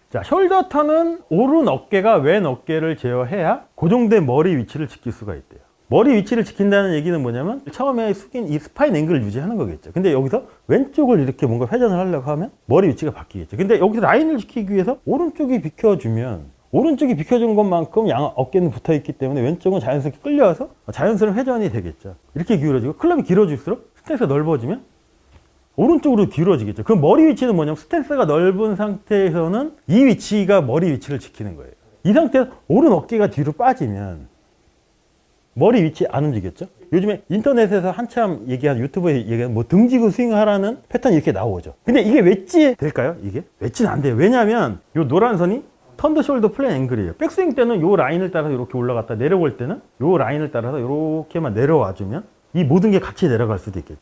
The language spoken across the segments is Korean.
자, 숄더 턴은 오른 어깨가 왼 어깨를 제어해야 고정된 머리 위치를 지킬 수가 있대요. 머리 위치를 지킨다는 얘기는 뭐냐면 처음에 숙인 이 스파인 앵글을 유지하는 거겠죠. 근데 여기서 왼쪽을 이렇게 뭔가 회전을 하려고 하면 머리 위치가 바뀌겠죠. 근데 여기서 라인을 지키기 위해서 오른쪽이 비켜주면, 오른쪽이 비켜준 것만큼 양 어깨는 붙어 있기 때문에 왼쪽은 자연스럽게 끌려와서 자연스러운 회전이 되겠죠. 이렇게 기울어지고, 클럽이 길어질수록 스탠스가 넓어지면 오른쪽으로 기울어지겠죠. 그 머리 위치는 뭐냐면 스탠스가 넓은 상태에서는 이 위치가 머리 위치를 지키는 거예요. 이 상태에서 오른 어깨가 뒤로 빠지면 머리 위치 안 움직였죠? 요즘에 인터넷에서 한참 얘기한, 유튜브에 얘기한 뭐 등지고 스윙하라는 패턴이 이렇게 나오죠. 근데 이게 웨지 될까요? 이게? 웨지는 안 돼요. 왜냐하면 요 노란 선이 턴더 숄더 플랜 앵글이에요. 백스윙 때는 요 라인을 따라서 이렇게 올라갔다 내려올 때는 요 라인을 따라서 이렇게만 내려와 주면 이 모든 게 같이 내려갈 수도 있겠죠.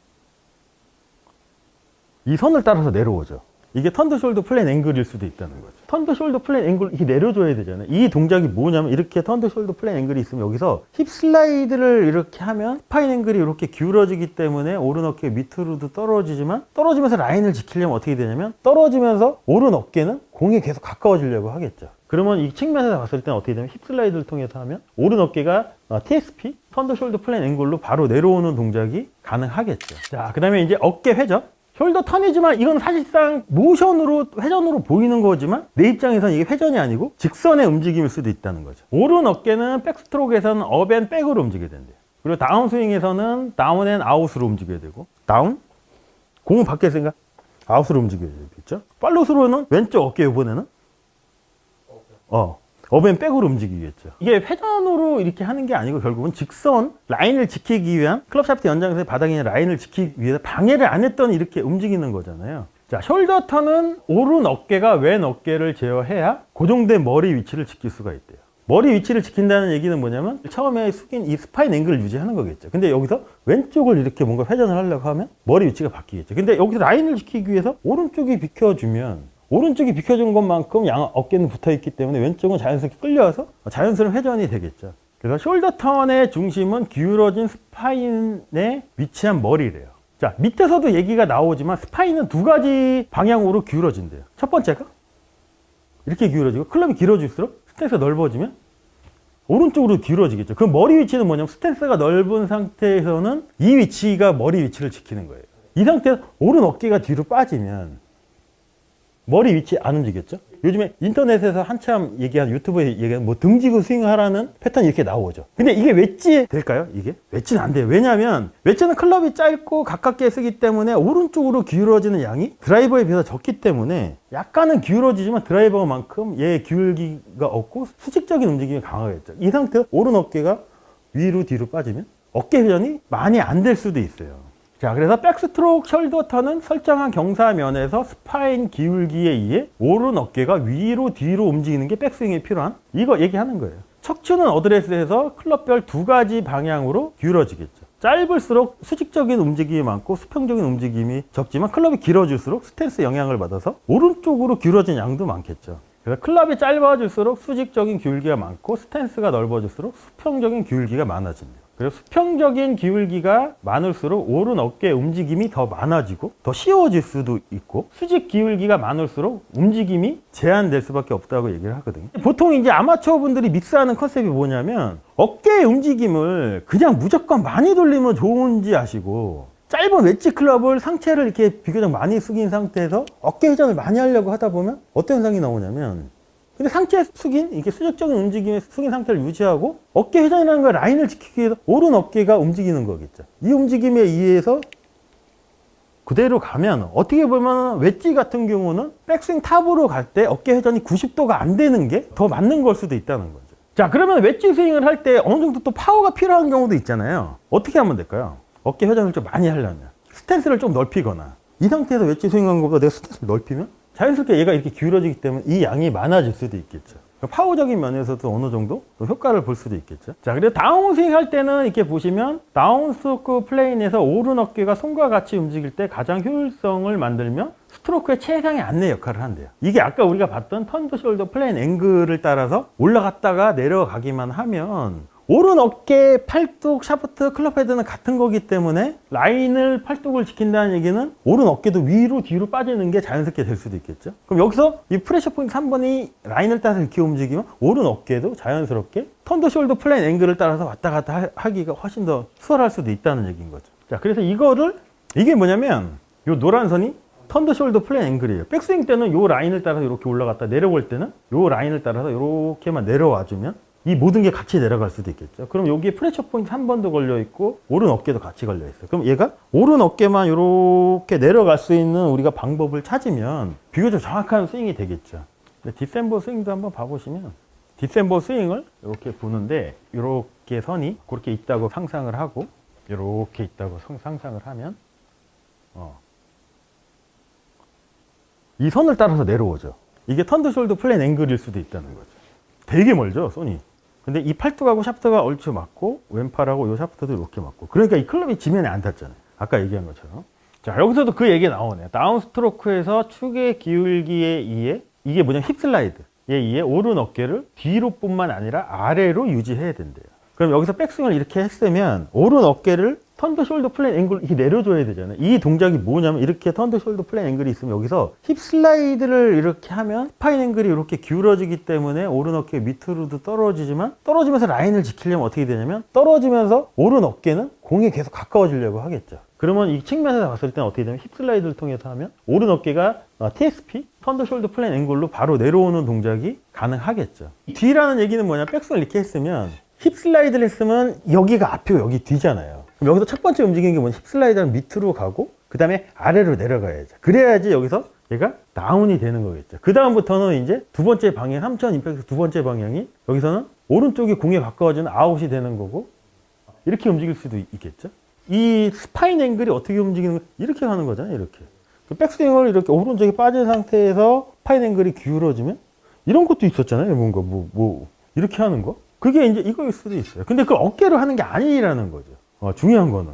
이 선을 따라서 내려오죠. 이게 턴더 숄더 플랜 앵글일 수도 있다는 거죠. 턴더 숄더 플랜 앵글 이렇게 내려줘야 되잖아요. 이 동작이 뭐냐면 이렇게 턴더 숄더 플랜 앵글이 있으면 여기서 힙 슬라이드를 이렇게 하면 스파인 앵글이 이렇게 기울어지기 때문에 오른 어깨 밑으로도 떨어지지만, 떨어지면서 라인을 지키려면 어떻게 되냐면 떨어지면서 오른 어깨는 공에 계속 가까워지려고 하겠죠. 그러면 이 측면에서 봤을 때는 어떻게 되냐면 힙 슬라이드를 통해서 하면 오른 어깨가 TSP, 턴더 숄더 플랜 앵글로 바로 내려오는 동작이 가능하겠죠. 자, 그 다음에 이제 어깨 회전. 숄더 턴이지만 이건 사실상 모션으로, 회전으로 보이는 거지만 내 입장에서는 이게 회전이 아니고 직선의 움직임일 수도 있다는 거죠. 오른 어깨는 백스트로크에서는 업 앤 백으로 움직여야 된대요. 그리고 다운스윙에서는 다운 앤 아웃으로 움직여야 되고, 다운, 공은 밖에 있으니까 아웃으로 움직여야 되겠죠. 팔로스로는 왼쪽 어깨, 이번에는 업앤 백으로 움직이겠죠. 이게 회전으로 이렇게 하는 게 아니고 결국은 직선 라인을 지키기 위한, 클럽 샤프트 연장에서 바닥에 있는 라인을 지키기 위해서 방해를 안 했더니 이렇게 움직이는 거잖아요. 자, 숄더 턴은 오른 어깨가 왼 어깨를 제어해야 고정된 머리 위치를 지킬 수가 있대요. 머리 위치를 지킨다는 얘기는 뭐냐면 처음에 숙인 이 스파인 앵글을 유지하는 거겠죠. 근데 여기서 왼쪽을 이렇게 뭔가 회전을 하려고 하면 머리 위치가 바뀌겠죠. 근데 여기서 라인을 지키기 위해서 오른쪽이 비켜주면, 오른쪽이 비켜준 것만큼 양 어깨는 붙어 있기 때문에 왼쪽은 자연스럽게 끌려와서 자연스러운 회전이 되겠죠. 그래서 숄더 턴의 중심은 기울어진 스파인에 위치한 머리래요. 자, 밑에서도 얘기가 나오지만 스파인은 두 가지 방향으로 기울어진대요. 첫 번째가 이렇게 기울어지고, 클럽이 길어질수록 스탠스가 넓어지면 오른쪽으로 기울어지겠죠. 그 머리 위치는 뭐냐면 스탠스가 넓은 상태에서는 이 위치가 머리 위치를 지키는 거예요. 이 상태에서 오른 어깨가 뒤로 빠지면 머리 위치 안 움직였죠? 요즘에 인터넷에서 한참 얘기한, 유튜브에 얘기한 뭐 등지고 스윙하라는 패턴이 이렇게 나오죠. 근데 이게 웨지 될까요? 이게? 웨지는 안 돼요. 왜냐하면 웨지는 클럽이 짧고 가깝게 쓰기 때문에 오른쪽으로 기울어지는 양이 드라이버에 비해서 적기 때문에 약간은 기울어지지만 드라이버만큼 얘 기울기가 없고 수직적인 움직임이 강하겠죠. 이 상태에서 오른 어깨가 위로 뒤로 빠지면 어깨 회전이 많이 안 될 수도 있어요. 자, 그래서 백스트로크 숄더 턴은 설정한 경사면에서 스파인 기울기에 의해 오른 어깨가 위로 뒤로 움직이는 게 백스윙에 필요한, 이거 얘기하는 거예요. 척추는 어드레스에서 클럽별 두 가지 방향으로 기울어지겠죠. 짧을수록 수직적인 움직임이 많고 수평적인 움직임이 적지만 클럽이 길어질수록 스탠스 영향을 받아서 오른쪽으로 기울어진 양도 많겠죠. 그래서 클럽이 짧아질수록 수직적인 기울기가 많고 스탠스가 넓어질수록 수평적인 기울기가 많아집니다. 그리고 수평적인 기울기가 많을수록 오른 어깨 움직임이 더 많아지고 더 쉬워질 수도 있고, 수직 기울기가 많을수록 움직임이 제한될 수밖에 없다고 얘기를 하거든요. 보통 이제 아마추어 분들이 믹스하는 컨셉이 뭐냐면 어깨의 움직임을 그냥 무조건 많이 돌리면 좋은지 아시고, 짧은 웨지 클럽을 상체를 이렇게 비교적 많이 숙인 상태에서 어깨 회전을 많이 하려고 하다 보면 어떤 현상이 나오냐면, 근데 상체 숙인, 이게 수직적인 움직임의 숙인 상태를 유지하고 어깨 회전이라는 걸 라인을 지키기 위해서 오른 어깨가 움직이는 거겠죠. 이 움직임에 의해서 그대로 가면 어떻게 보면 웨지 같은 경우는 백스윙 탑으로 갈 때 어깨 회전이 90도가 안 되는 게 더 맞는 걸 수도 있다는 거죠. 자, 그러면 웨지 스윙을 할 때 어느 정도 또 파워가 필요한 경우도 있잖아요. 어떻게 하면 될까요? 어깨 회전을 좀 많이 하려면 스탠스를 좀 넓히거나, 이 상태에서 웨지 스윙한 것보다 내가 스탠스를 넓히면 자연스럽게 얘가 이렇게 기울어지기 때문에 이 양이 많아질 수도 있겠죠. 파워적인 면에서도 어느 정도 효과를 볼 수도 있겠죠. 자, 그리고 다운스윙 할 때는 이렇게 보시면 다운스트로크 플레인에서 오른 어깨가 손과 같이 움직일 때 가장 효율성을 만들며 스트로크의 최상의 안내 역할을 한대요. 이게 아까 우리가 봤던 턴더 숄더 플레인 앵글을 따라서 올라갔다가 내려가기만 하면 오른 어깨, 팔뚝, 샤프트, 클럽 헤드는 같은 거기 때문에 라인을 팔뚝을 지킨다는 얘기는 오른 어깨도 위로 뒤로 빠지는 게 자연스럽게 될 수도 있겠죠. 그럼 여기서 이 프레셔 포인트 3번이 라인을 따라서 이렇게 움직이면 오른 어깨도 자연스럽게 턴더 숄더 플레인 앵글을 따라서 왔다 갔다 하기가 훨씬 더 수월할 수도 있다는 얘기인 거죠. 자, 그래서 이게 뭐냐면 요 노란 선이 턴더 숄더 플레인 앵글이에요. 백스윙 때는 요 라인을 따라서 이렇게 올라갔다 내려올 때는 요 라인을 따라서 이렇게만 내려와 주면 이 모든 게 같이 내려갈 수도 있겠죠. 그럼 여기에 프레셔 포인트 한 번도 걸려 있고 오른 어깨도 같이 걸려 있어요. 그럼 얘가 오른 어깨만 이렇게 내려갈 수 있는 우리가 방법을 찾으면 비교적 정확한 스윙이 되겠죠. 디셈버 스윙도 한번 봐보시면 디셈버 스윙을 이렇게 보는데 이렇게 선이 그렇게 있다고 상상을 하고 이렇게 있다고 상상을 하면 이 선을 따라서 내려오죠. 이게 턴더 숄더 플레인 앵글일 수도 있다는 거죠. 되게 멀죠, 손이. 근데 이 팔뚝하고 샤프트가 얼추 맞고 왼팔하고 요 샤프트도 이렇게 맞고 그러니까 이 클럽이 지면에 안 닿잖아요. 아까 얘기한 것처럼. 자, 여기서도 그 얘기 나오네요. 다운 스트로크에서 축의 기울기에 의해 이게 뭐냐면 힙 슬라이드에 의해 오른 어깨를 뒤로뿐만 아니라 아래로 유지해야 된대요. 그럼 여기서 백스윙을 이렇게 했으면 오른 어깨를 턴더 숄더 플레인 앵글 이렇게 내려줘야 되잖아요. 이 동작이 뭐냐면 이렇게 턴더 숄더 플레인 앵글이 있으면 여기서 힙 슬라이드를 이렇게 하면 스파인 앵글이 이렇게 기울어지기 때문에 오른 어깨 밑으로도 떨어지지만 떨어지면서 라인을 지키려면 어떻게 되냐면 떨어지면서 오른 어깨는 공에 계속 가까워지려고 하겠죠. 그러면 이 측면에서 봤을 때는 어떻게 되냐면 힙 슬라이드를 통해서 하면 오른 어깨가 TSP, 턴더 숄더 플레인 앵글로 바로 내려오는 동작이 가능하겠죠. 뒤라는 얘기는 뭐냐, 백스윙을 이렇게 했으면 힙 슬라이드를 했으면 여기가 앞이고 여기 뒤잖아요. 그럼 여기서 첫 번째 움직이는 게 뭐냐, 힙 슬라이드는 밑으로 가고 그 다음에 아래로 내려가야죠. 그래야지 여기서 얘가 다운이 되는 거겠죠. 그 다음부터는 이제 두 번째 방향, 3천 임팩트 두 번째 방향이 여기서는 오른쪽이 공에 가까워지는 아웃이 되는 거고 이렇게 움직일 수도 있겠죠. 이 스파인 앵글이 어떻게 움직이는 거 이렇게 가는 거잖아요. 이렇게 백스윙을 이렇게 오른쪽에 빠진 상태에서 스파인 앵글이 기울어지면 이런 것도 있었잖아요. 뭔가 뭐 이렇게 하는 거 그게 이제 이거일 수도 있어요. 근데 그 어깨로 하는 게 아니라는 거죠. 중요한 거는